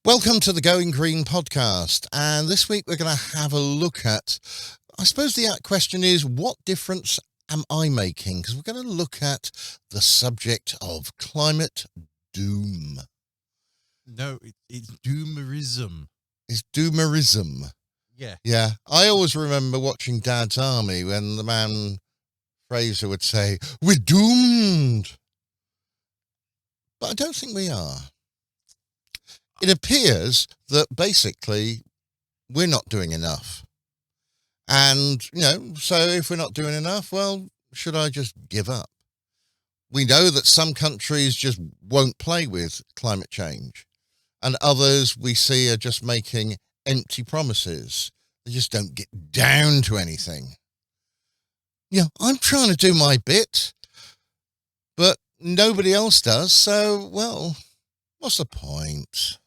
Welcome to the Going Green podcast. And this week we're going to have a look at, I suppose the question is, what difference am I making? Because we're going to look at the subject of climate doom. No, it's doomerism. It's doomerism. Yeah. Yeah. I always remember watching Dad's Army when the man Fraser would say, "We're doomed." But I don't think we are. It appears that basically we're not doing enough. And, so if we're not doing enough, well, should I just give up? We know that some countries just won't play with climate change. And others we see are just making empty promises. They just don't get down to anything. I'm trying to do my bit, but nobody else does. So, well, what's the point?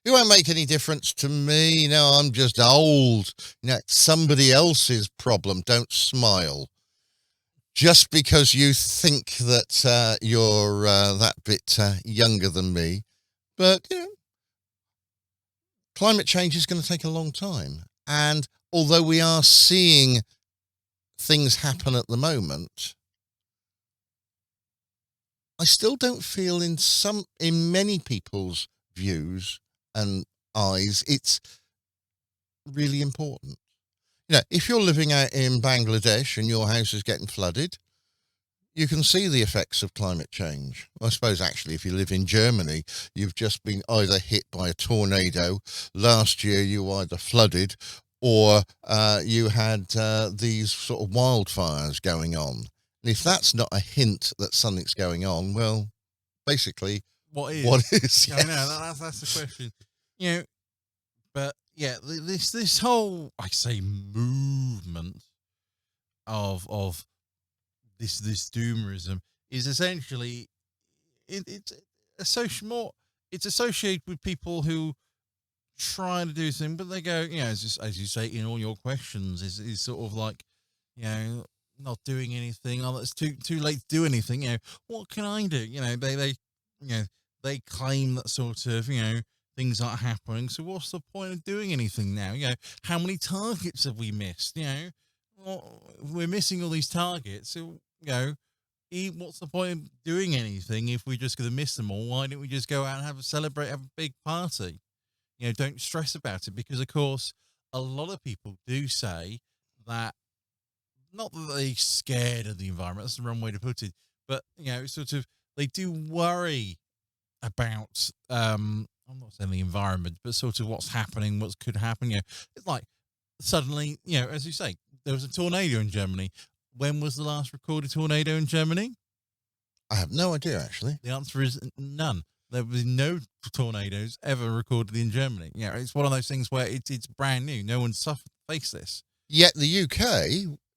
It won't make any difference to me. I'm just old. It's somebody else's problem. Don't smile. Just because you think that you're that bit younger than me. But, climate change is going to take a long time. And although we are seeing things happen at the moment, I still don't feel in many people's views and eyes, it's really important. If you're living out in Bangladesh and your house is getting flooded, you can see the effects of climate change. I suppose actually if you live in Germany, you've just been either hit by a tornado. Last year you were either flooded or you had these sort of wildfires going on. And if that's not a hint that something's going on, well, basically, What is? Yes. I know, that's the question. But yeah, this whole, I say, movement of this doomerism is essentially it's associated with people who try to do things, but they go, as you say in all your questions, is sort of like, not doing anything. Oh, it's too late to do anything. What can I do? They claim that sort of, things aren't happening. So what's the point of doing anything now? How many targets have we missed? We're missing all these targets. So, what's the point of doing anything if we're just going to miss them all? Why don't we just go out and have a big party? Don't stress about it, because of course a lot of people do say that, not that they're scared of the environment, that's the wrong way to put it, but sort of they do worry about I'm not saying the environment, but sort of what's happening, what could happen. It's like suddenly, as you say, there was a tornado in Germany. When was the last recorded tornado in Germany? I have no idea, actually. The answer is none. There was no tornadoes ever recorded in Germany. It's one of those things where it's brand new. No one's faced this. Yet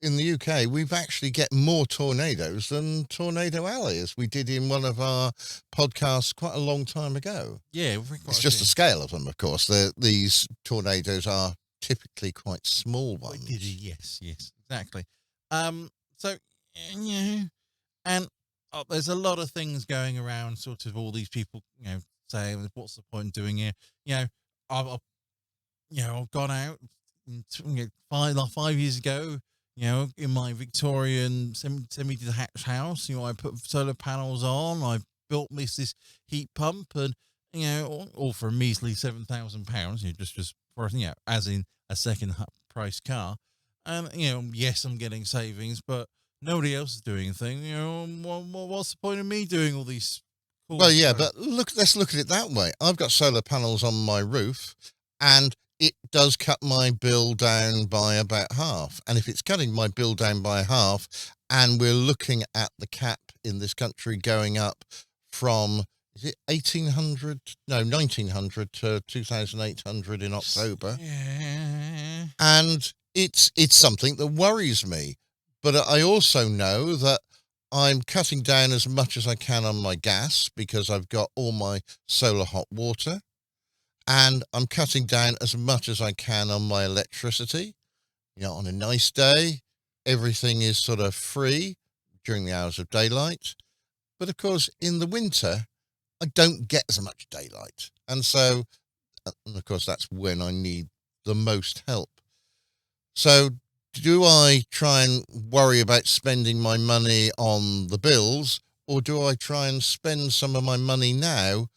in the UK, we've actually get more tornadoes than Tornado Alley, as we did in one of our podcasts quite a long time ago. Yeah. It's just the scale of them, of course. These tornadoes are typically quite small ones. Yes, exactly. So, and there's a lot of things going around, sort of all these people, saying, what's the point in doing it? I've gone out 5 years ago, in my Victorian semi-detached house, I put solar panels on, I built this heat pump, and, all for a measly £7,000, just for, as in a second price car. And, yes, I'm getting savings, but nobody else is doing anything. What's the point of me doing all these cool Well, yeah, stuff? but let's look at it that way. I've got solar panels on my roof, and it does cut my bill down by about half. And if it's cutting my bill down by half, and we're looking at the cap in this country going up from, is it 1900 to 2,800 in October. Yeah. And it's something that worries me. But I also know that I'm cutting down as much as I can on my gas because I've got all my solar hot water. And I'm cutting down as much as I can on my electricity. On a nice day, everything is sort of free during the hours of daylight. But of course, in the winter, I don't get as much daylight. And so, and of course, that's when I need the most help. So do I try and worry about spending my money on the bills, or do I try and spend some of my money now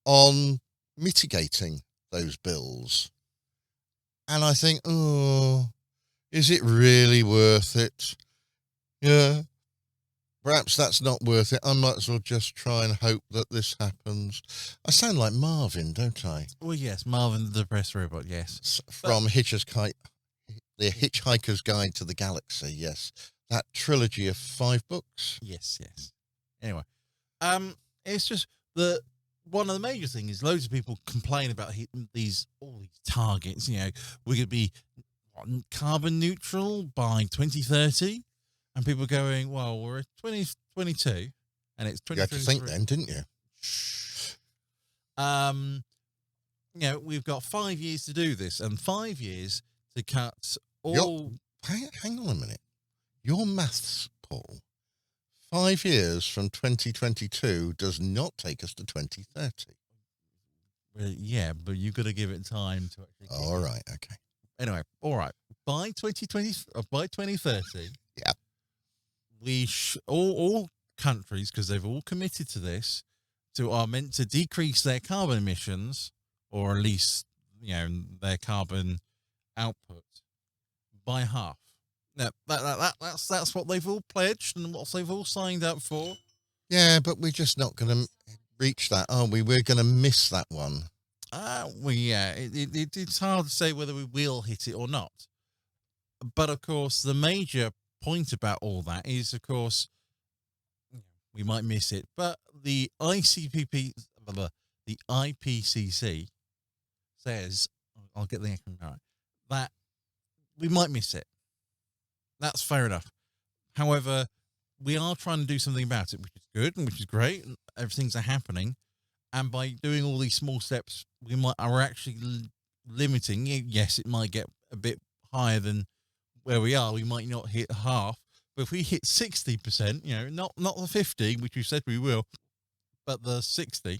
on mitigating those bills? And I think, oh, is it really worth it? Yeah, perhaps that's not worth it. I might as well just try and hope that this happens. I sound like Marvin, don't I? Well, yes, Marvin the Depressed Robot, yes. From The Hitchhiker's Guide to the Galaxy, yes. That trilogy of 5 books. Yes. Anyway, it's just one of the major things is loads of people complain about all these targets. You know, we're going to be carbon neutral by 2030, and people are going, well, we're at 2022, and it's 2023. You had to think then, didn't you? You know, we've got 5 years to do this, and 5 years to cut all. Hang on a minute. Your maths, Paul. 5 years from 2022 does not take us to 2030. Yeah, but you've got to give it time to actually. All right. Okay. Anyway, all right. By 2030, yeah, we all countries, because they've all committed to this, are meant to decrease their carbon emissions, or at least their carbon output by half. Now that's what they've all pledged and what they've all signed up for. Yeah, but we're just not going to reach that, are we? We're going to miss that one. Well, yeah, it's hard to say whether we will hit it or not. But of course, the major point about all that is, of course, we might miss it. But the IPCC says, I'll get the acronym right, that we might miss it. That's fair enough. However, we are trying to do something about it, which is good and which is great. And everything's happening. And by doing all these small steps, we're actually limiting. Yes, it might get a bit higher than where we are. We might not hit half, but if we hit 60%, not the 50, which we said we will, but the 60,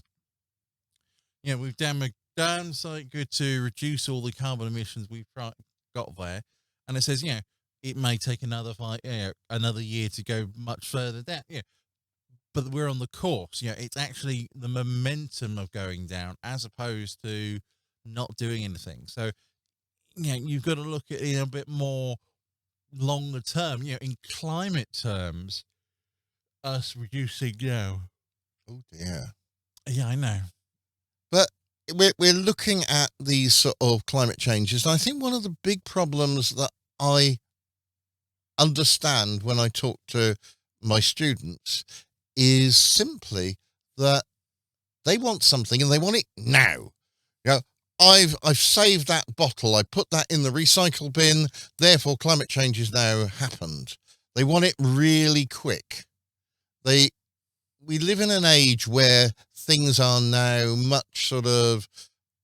we've done something good to reduce all the carbon emissions we've got there. And it says, it may take another year to go much further down. But we're on the course. It's actually the momentum of going down as opposed to not doing anything. So, you've got to look at it a bit more longer term. In climate terms, us reducing. Oh dear. Yeah, I know. But we're looking at these sort of climate changes, and I think one of the big problems that I understand when I talk to my students is simply that they want something and they want it now. I've saved that bottle, I put that in the recycle bin, therefore climate change has now happened. They want it really quick. We live in an age where things are now much sort of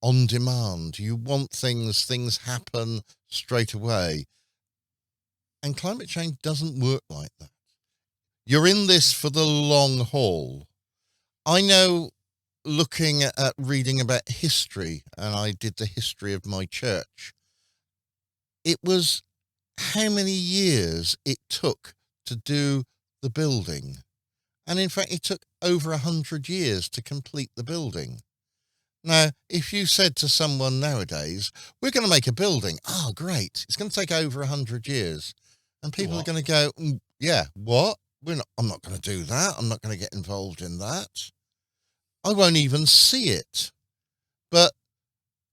on demand. You want things happen straight away. And climate change doesn't work like that. You're in this for the long haul. I know, looking at reading about history, and I did the history of my church, it was how many years it took to do the building. And in fact, it took over 100 years to complete the building. Now, if you said to someone nowadays, we're going to make a building, great, it's going to take over 100 years. And people are going to go, yeah, what? I'm not going to do that. I'm not going to get involved in that. I won't even see it. But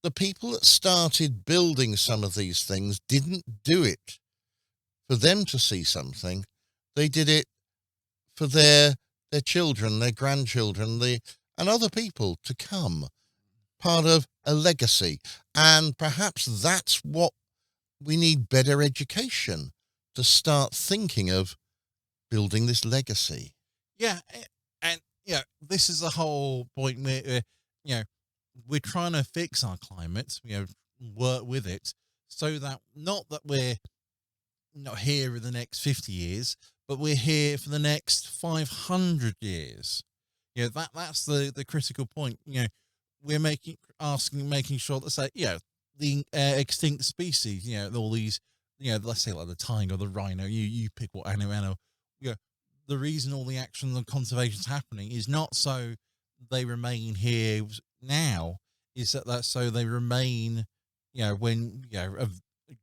the people that started building some of these things didn't do it for them to see something. They did it for their children, their grandchildren, and other people to come. Part of a legacy. And perhaps that's what we need: better education to start thinking of building this legacy. Yeah. And, this is the whole point where, we're trying to fix our climate, work with it, so that not that we're not here in the next 50 years, but we're here for the next 500 years. You know, that's the critical point. You know, we're making sure that, say, the extinct species, you know, all these, you know, let's say like the tiger, the rhino, you pick what animal, you know, the reason all the action and conservation is happening is not so they remain here now, is that so they remain, you know, when, you know, of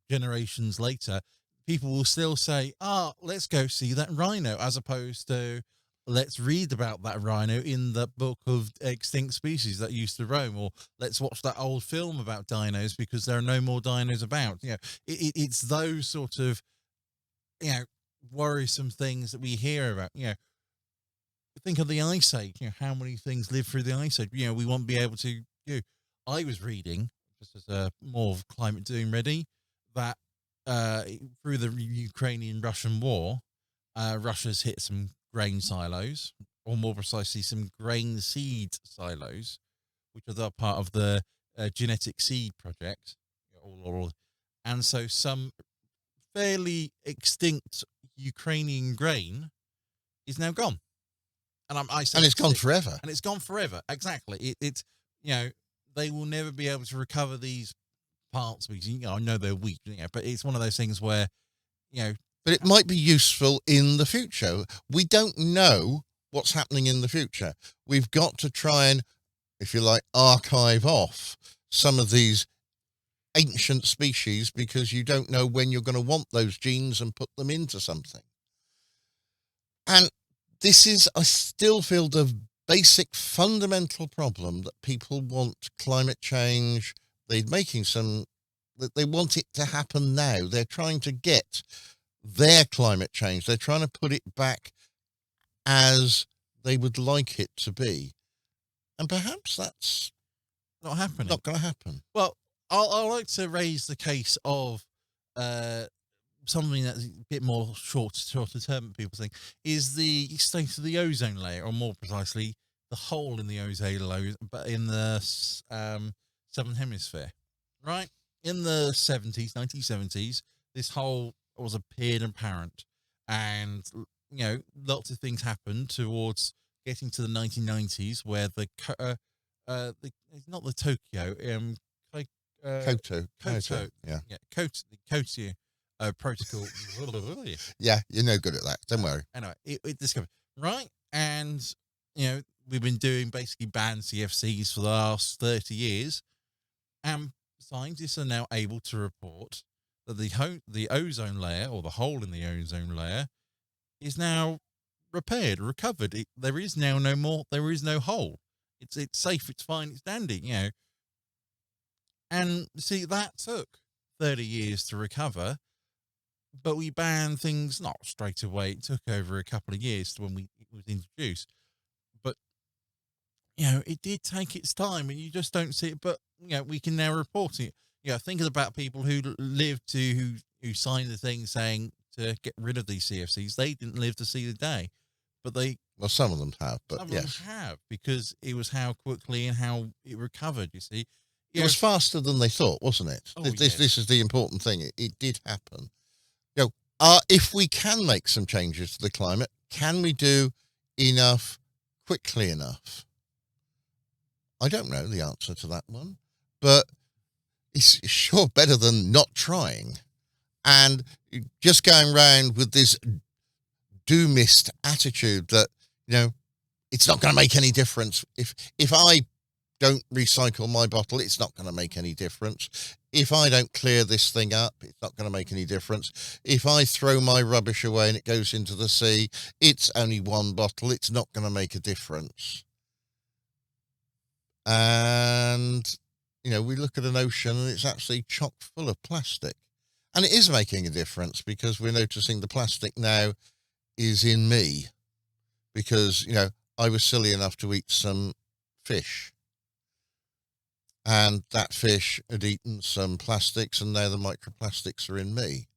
generations later, people will still say, let's go see that rhino, as opposed to let's read about that rhino in the book of extinct species that used to roam, or let's watch that old film about dinos because there are no more dinos about. You know, it's those sort of, you know, worrisome things that we hear about. You know, think of the ice age. You know, how many things lived through the ice age? You know, we won't be able to. You know, I was reading, just as a more of climate doom ready, that through the Ukrainian-Russian war, Russia's hit some grain silos, or more precisely, some grain seed silos, which are the part of the genetic seed project. And so some fairly extinct Ukrainian grain is now gone. And and it's gone forever. And it's gone forever. Exactly. It's, you know, they will never be able to recover these parts because, you know, I know they're weak, you know, but it's one of those things where, you know, But it might be useful in the future. We don't know what's happening in the future. We've got to try and, if you like, archive off some of these ancient species because you don't know when you're going to want those genes and put them into something. And this is, I still feel, the basic fundamental problem that people want climate change. They're making they want it to happen now. They're trying to get their climate change. They're trying to put it back as they would like it to be. And perhaps that's not happening. Not going to happen. Well, I'd like to raise the case of something that's a bit more shorter term, people think, is the state of the ozone layer, or more precisely, the hole in the ozone layer, but in the southern hemisphere. Right? In the 1970s, this hole was appeared apparent, and, you know, lots of things happened towards getting to the 1990s, where not the Tokyo, Kyoto. Yeah, Kyoto protocol. Yeah, you're no good at that. Don't worry. Anyway, it discovered, right, and, you know, we've been doing basically banned CFCs for the last 30 years, and scientists are now able to report that the ozone layer, or the hole in the ozone layer, is now recovered. There is now no more. There is no hole. It's safe. It's fine. It's dandy. You know. And see, that took 30 years to recover, but we banned things not straight away. It took over a couple of years when it was introduced. But, you know, it did take its time, and you just don't see it. But, you know, we can now report it. You know, thinking about people who lived who signed the thing saying to get rid of these CFCs, they didn't live to see the day. But well, some of them have, but some yes. of them have, because it was how quickly and how it recovered, you see. It was faster than they thought, wasn't it? Oh, this is the important thing. It did happen. You know, if we can make some changes to the climate, can we do enough quickly enough? I don't know the answer to that one, but it's sure better than not trying and just going around with this doomist attitude that, you know, it's not going to make any difference. If I don't recycle my bottle, it's not going to make any difference. If I don't clear this thing up, it's not going to make any difference. If I throw my rubbish away and it goes into the sea, it's only one bottle. It's not going to make a difference. And, you know, we look at an ocean and it's actually chock full of plastic. And it is making a difference because we're noticing the plastic now is in me because, you know, I was silly enough to eat some fish. And that fish had eaten some plastics, and now the microplastics are in me.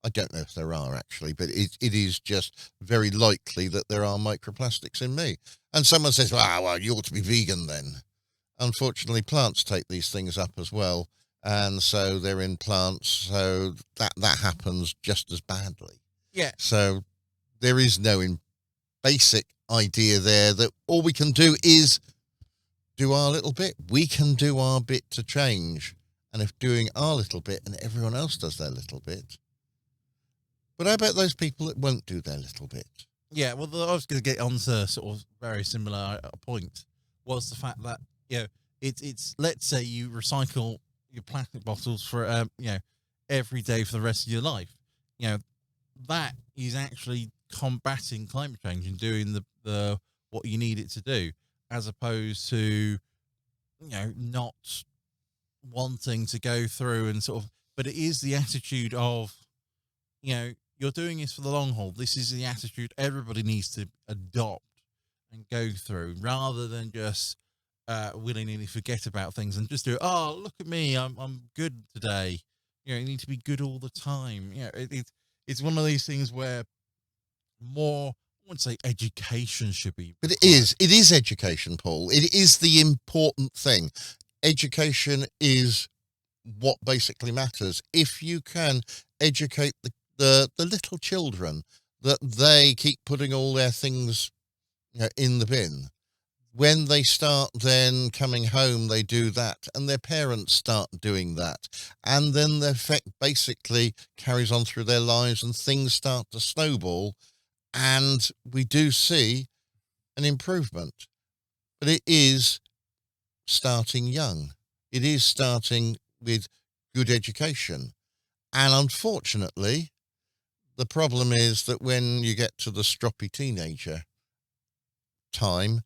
I don't know if there are actually, but it is just very likely that there are microplastics in me. And someone says, well, you ought to be vegan then. Unfortunately, plants take these things up as well. And so they're in plants. So that happens just as badly. Yeah. So there is no basic idea there that all we can do is do our little bit. We can do our bit to change. And if doing our little bit and everyone else does their little bit. But how about those people that won't do their little bit? Yeah, well, I was going to get on to sort of very similar point, was the fact that, it's let's say you recycle your plastic bottles for, every day for the rest of your life. That is actually combating climate change and doing the what you need it to do, as opposed to, not wanting to go through and sort of, but it is the attitude of, you're doing this for the long haul. This is the attitude everybody needs to adopt and go through, rather than just willy-nilly forget about things and just do, oh, look at me, I'm good today. You need to be good all the time. It's one of these things where more, I wouldn't say education should be, but it is education, Paul. It is the important thing. Education is what basically matters. If you can educate the little children that they keep putting all their things in the bin, when they start then coming home, they do that, and their parents start doing that, and then the effect basically carries on through their lives, and things start to snowball, and we do see an improvement. But it is starting young. It is starting with good education. And unfortunately, the problem is that when you get to the stroppy teenager time,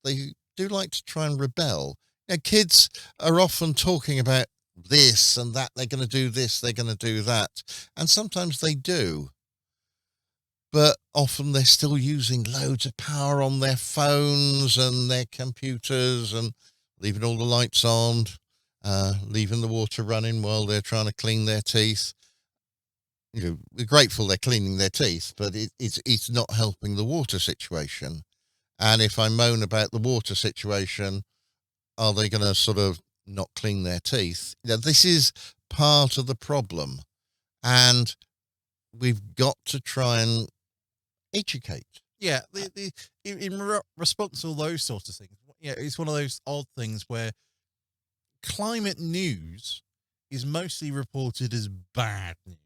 they do like to try and rebel. Kids are often talking about this and that. They're going to do this, they're going to do that. And sometimes they do. But often they're still using loads of power on their phones and their computers and leaving all the lights on, leaving the water running while they're trying to clean their teeth. We're grateful they're cleaning their teeth, but it's not helping the water situation. And if I moan about the water situation, are they going to sort of not clean their teeth? This is part of the problem. And we've got to try and educate. Yeah, in response to all those sorts of things, it's one of those odd things where climate news is mostly reported as bad news.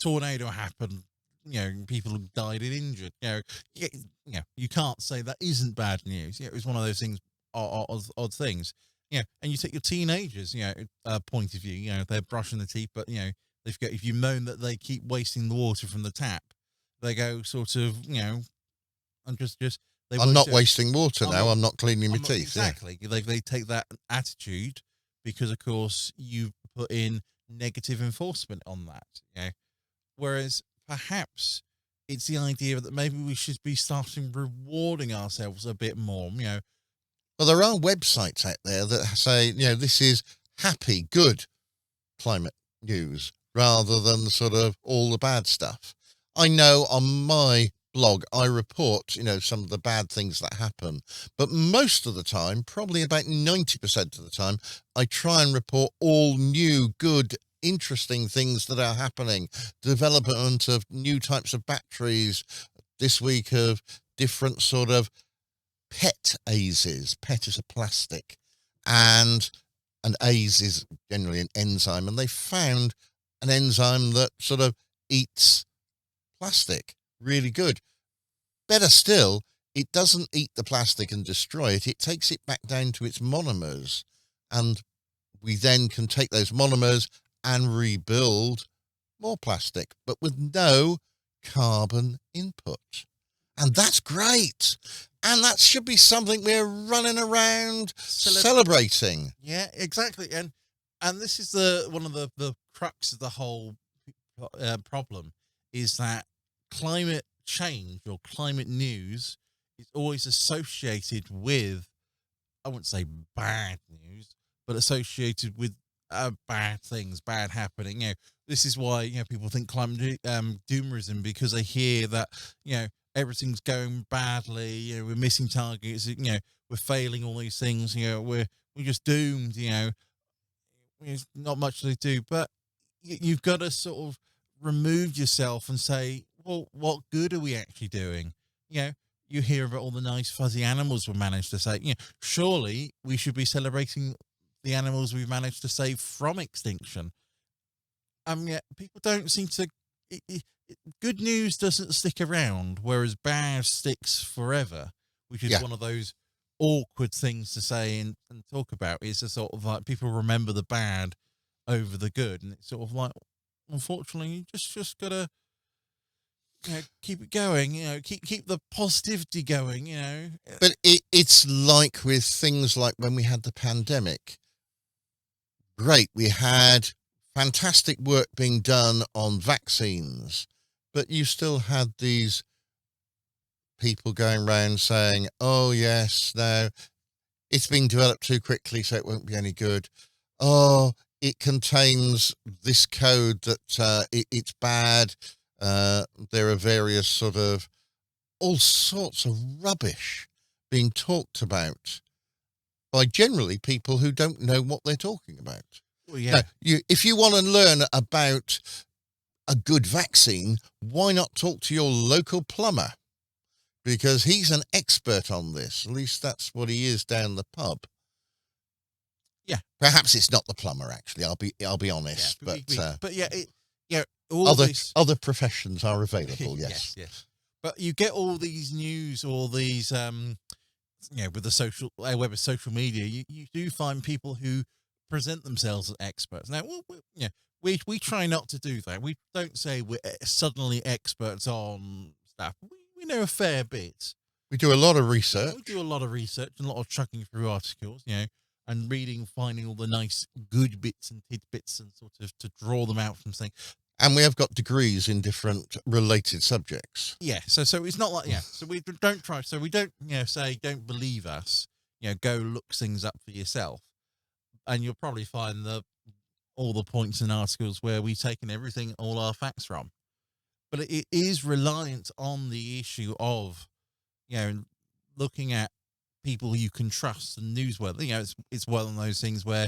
Tornado happened. People have died and injured. You can't say that isn't bad news. It's one of those things, odd things. And you take your teenagers, point of view. They're brushing their teeth, but they forget, if you moan that they keep wasting the water from the tap, they go sort of, I'm just I'm not wasting water now. I'm not cleaning my teeth. Exactly. Yeah. They take that attitude because, of course, you put in negative enforcement on that. Whereas perhaps it's the idea that maybe we should be starting rewarding ourselves a bit more. Well, there are websites out there that say, this is happy, good climate news rather than sort of all the bad stuff. I know on my blog, I report, some of the bad things that happen, but most of the time, probably about 90% of the time, I try and report all new, good, interesting things that are happening. Development of new types of batteries this week, of different sort of PET AZes. PET is a plastic, and an AZE is generally an enzyme, and they found an enzyme that sort of eats plastic really good. Better still, it doesn't eat the plastic and destroy it. It takes it back down to its monomers, and we then can take those monomers and rebuild more plastic, but with no carbon input. And that's great. And that should be something we're running around celebrating. Yeah, exactly. And this is one of the crux of the whole problem, is that climate change or climate news is always associated with, I wouldn't say bad news, but associated with bad things, bad happening. This is why people think climate doomerism, because they hear that everything's going badly. We're missing targets. We're failing all these things. We're just doomed. There's not much to do, but you've got to sort of remove yourself and say, well, what good are we actually doing? you hear about all the nice fuzzy animals we managed to save. Surely we should be celebrating the animals we've managed to save from extinction. Yet people don't seem to. Good news doesn't stick around, whereas bad sticks forever, which is one of those awkward things to say and talk about. It's a sort of like people remember the bad over the good, and it's sort of like, unfortunately, you just gotta keep it going. Keep the positivity going. But it's like with things like when we had the pandemic. Great, we had fantastic work being done on vaccines, but you still had these people going around saying, oh yes, no, it's been developed too quickly, so it won't be any good. Oh, it contains this code that it's bad. There are various sort of all sorts of rubbish being talked about by generally people who don't know what they're talking about. Well, yeah. Now, if you want to learn about a good vaccine, why not talk to your local plumber? Because he's an expert on this. At least that's what he is down the pub. Yeah. Perhaps it's not the plumber, actually. I'll be honest. Other professions are available. Yes. yes. But you get all these news, all these with the social media, you do find people who present themselves as experts. Now, we try not to do that. We don't say we're suddenly experts on stuff. We know a fair bit. We do a lot of research. We do a lot of research and a lot of chucking through articles, and reading, finding all the nice, good bits and tidbits and sort of to draw them out from things. And we have got degrees in different related subjects. Yeah, so it's not like So we don't try. So we don't say don't believe us. Go look things up for yourself, and you'll probably find all the points and articles where we've taken everything, all our facts from. But it is reliant on the issue of looking at people you can trust and newsworthy. It's one of those things where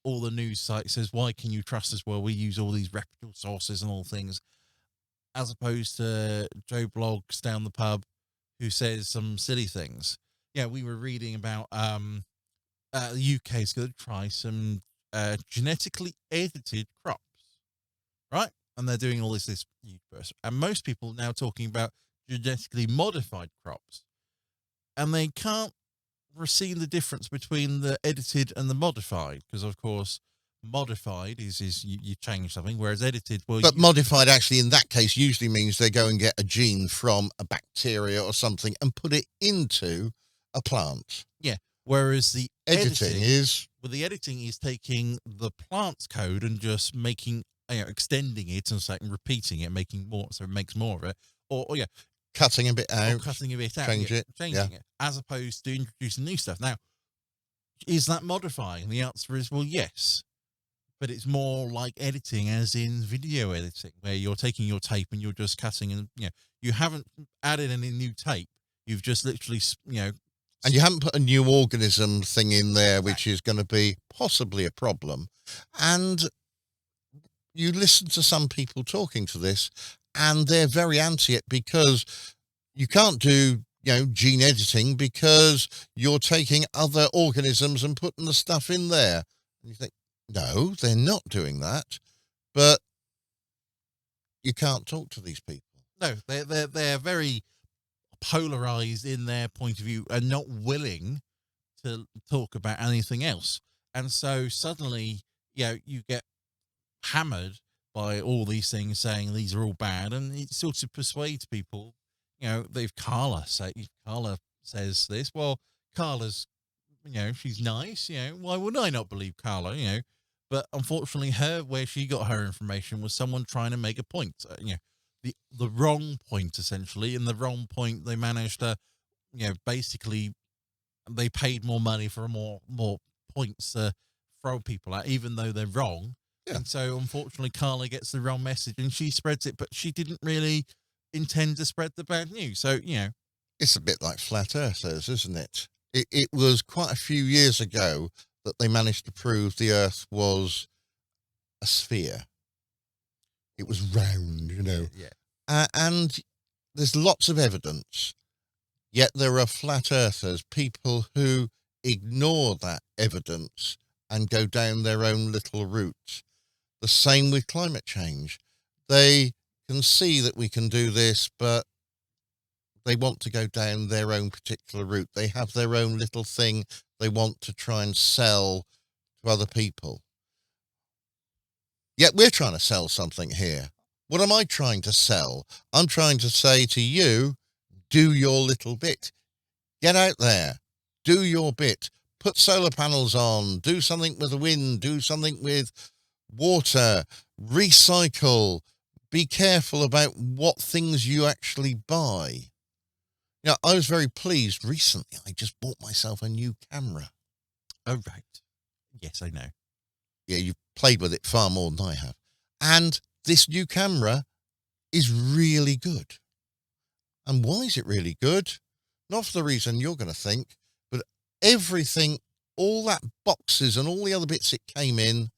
all the news sites says, why can you trust us? Well, we use all these reputable sources and all things, as opposed to Joe Bloggs down the pub who says some silly things. We were reading about the UK is going to try some genetically edited crops, right? And they're doing all this huge burst. And most people are now talking about genetically modified crops. And they can't see the difference between the edited and the modified, because of course modified is you change something, whereas edited, but modified actually in that case usually means they go and get a gene from a bacteria or something and put it into a plant. Whereas the editing is taking the plant's code and just making extending it and repeating it, making more, so it makes more of it, or cutting a bit out, changing it, as opposed to introducing new stuff. Now, is that modifying? The answer is, well, yes, but it's more like editing, as in video editing, where you're taking your tape and you're just cutting, and you haven't added any new tape. You've just literally, and you haven't put a new organism thing in there, which is going to be possibly a problem. And you listen to some people talking to this, and they're very anti it because you can't do, gene editing because you're taking other organisms and putting the stuff in there. And you think, no, they're not doing that. But you can't talk to these people. No, they're very polarized in their point of view and not willing to talk about anything else. And so suddenly, you get hammered by all these things saying these are all bad, and it sort of persuades people. Carla says this. Well, Carla's, she's nice. Why would I not believe Carla? But unfortunately, where she got her information was someone trying to make a point. The wrong point essentially, and the wrong point they managed to, basically, they paid more money for more points to throw people at, even though they're wrong. Yeah. And so, unfortunately, Carla gets the wrong message, and she spreads it, but she didn't really intend to spread the bad news. So, it's a bit like flat earthers, isn't it? It was quite a few years ago that they managed to prove the Earth was a sphere. It was round, Yeah. And there's lots of evidence, yet there are flat earthers, people who ignore that evidence and go down their own little route. The same with climate change. They can see that we can do this, but they want to go down their own particular route. They have their own little thing they want to try and sell to other people. Yet we're trying to sell something here. What am I trying to sell? I'm trying to say to you, do your little bit. Get out there. Do your bit. Put solar panels on. Do something with the wind. Do something with water. Recycle. Be careful about what things you actually buy. Now, I was very pleased recently. I just bought myself a new camera. Oh, right. Yes, I know. Yeah, you've played with it far more than I have. And this new camera is really good. And why is it really good? Not for the reason you're going to think, but everything, all that boxes and all the other bits it came in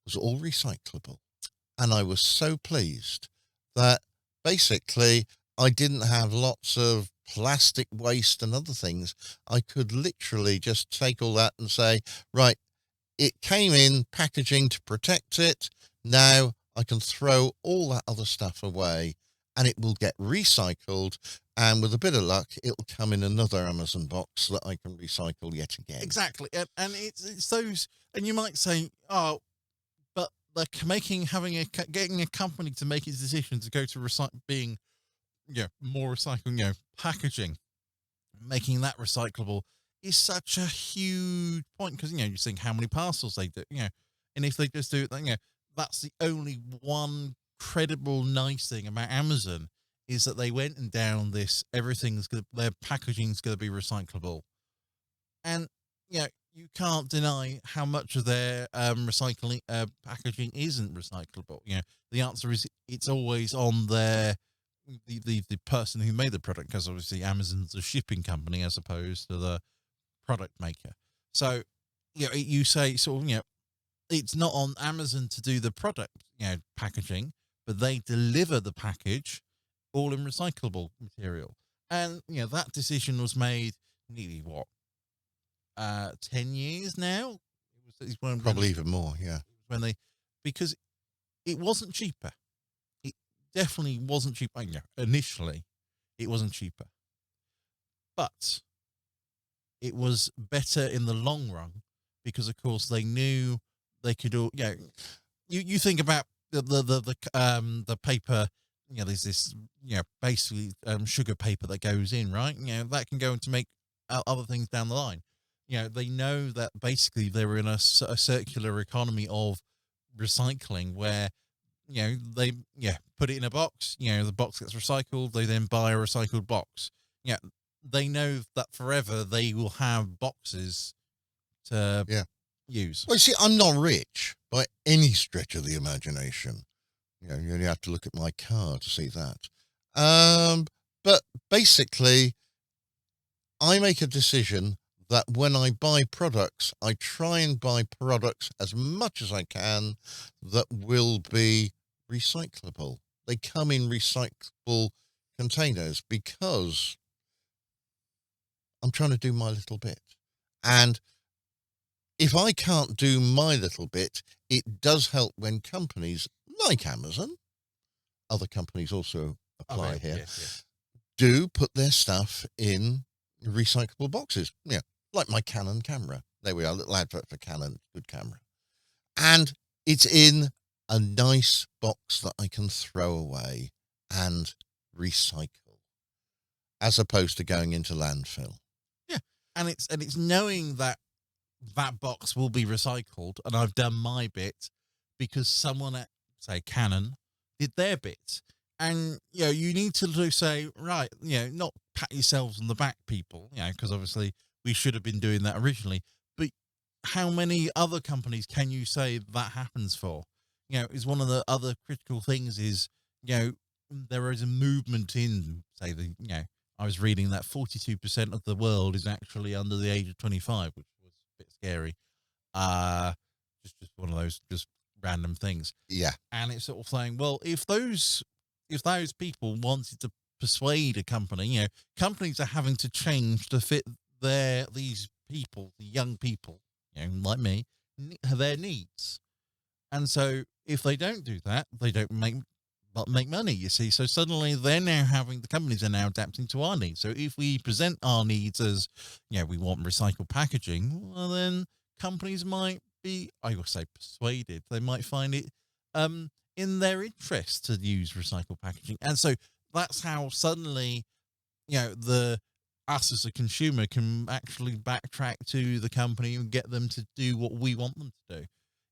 was all recyclable. And I was so pleased that basically I didn't have lots of plastic waste and other things. I could literally just take all that and say, right, it came in packaging to protect it. Now I can throw all that other stuff away and it will get recycled. And with a bit of luck, it'll come in another Amazon box that I can recycle yet again. Exactly. And it's those, and you might say, oh, but like getting a company to make its decision to go to being, more recycling, packaging, making that recyclable is such a huge point because, you think how many parcels they do, and if they just do it, then, that's the only one credible nice thing about Amazon is that they went and down this, their packaging's going to be recyclable. And, you can't deny how much of their recycling packaging isn't recyclable. The answer is it's always on their the person who made the product, because obviously Amazon's a shipping company as opposed to the product maker. So, you say sort of, it's not on Amazon to do the product, packaging, but they deliver the package all in recyclable material. And, that decision was made nearly 10 years now? Probably even more, yeah. Because it wasn't cheaper. It definitely wasn't cheaper. Initially, it wasn't cheaper. But it was better in the long run because, of course, they knew they could all, you think about the paper, there's this, basically sugar paper that goes in, right? That can go into make other things down the line. They know that basically they're in a circular economy of recycling where, they put it in a box, the box gets recycled, they then buy a recycled box. They know that forever they will have boxes to use. Well, see, I'm not rich by any stretch of the imagination. You only have to look at my car to see that. But basically, I make a decision that when I buy products, I try and buy products as much as I can that will be recyclable. They come in recyclable containers because I'm trying to do my little bit. And if I can't do my little bit, it does help when companies like Amazon, other companies also apply here, do put their stuff in recyclable boxes. Like my Canon camera. There we are, a little advert for Canon, good camera. And it's in a nice box that I can throw away and recycle, as opposed to going into landfill. Yeah, and it's knowing that box will be recycled, and I've done my bit because someone at, say, Canon did their bit. And, you need to say, right, not pat yourselves on the back, people, because obviously we should have been doing that originally. But how many other companies can you say that happens for? Is one of the other critical things is, there is a movement in, say, I was reading that 42% of the world is actually under the age of 25, which was a bit scary. Just one of those just random things. Yeah. And it's sort of saying, well, if those people wanted to persuade a company. Companies are having to change to fit these people, the young people, like me, their needs. And so if they don't do that, they don't make money, you see. So suddenly the companies are now adapting to our needs. So if we present our needs as, we want recycled packaging, well, then companies might be, I will say, persuaded. They might find it in their interest to use recycled packaging. And so that's how suddenly, us as a consumer can actually backtrack to the company and get them to do what we want them to do,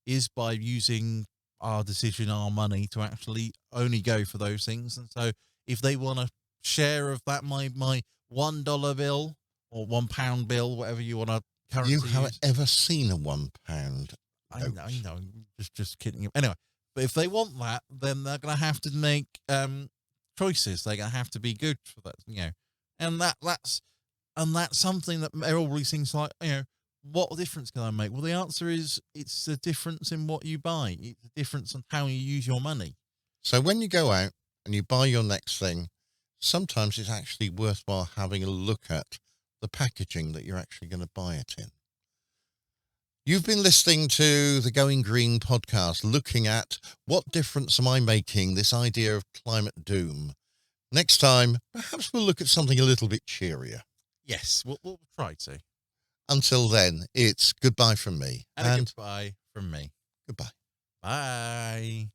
is by using our decision, our money, to actually only go for those things. And so if they want a share of that, my $1 bill or £1 bill, whatever you want to currency You haven't use. ever seen a £1 I know, just kidding. Anyway, but if they want that, then they're going to have to make choices. They're going to have to be good for that, and that's something that all these things like, what difference can I make? Well, the answer is it's a difference in what you buy. It's a difference in how you use your money. So when you go out and you buy your next thing, sometimes it's actually worthwhile having a look at the packaging that you're actually going to buy it in. You've been listening to the Going Green podcast, looking at what difference am I making, this idea of climate doom. Next time, perhaps we'll look at something a little bit cheerier. Yes, we'll try to. Until then, it's goodbye from me. And a goodbye from me. Goodbye. Bye.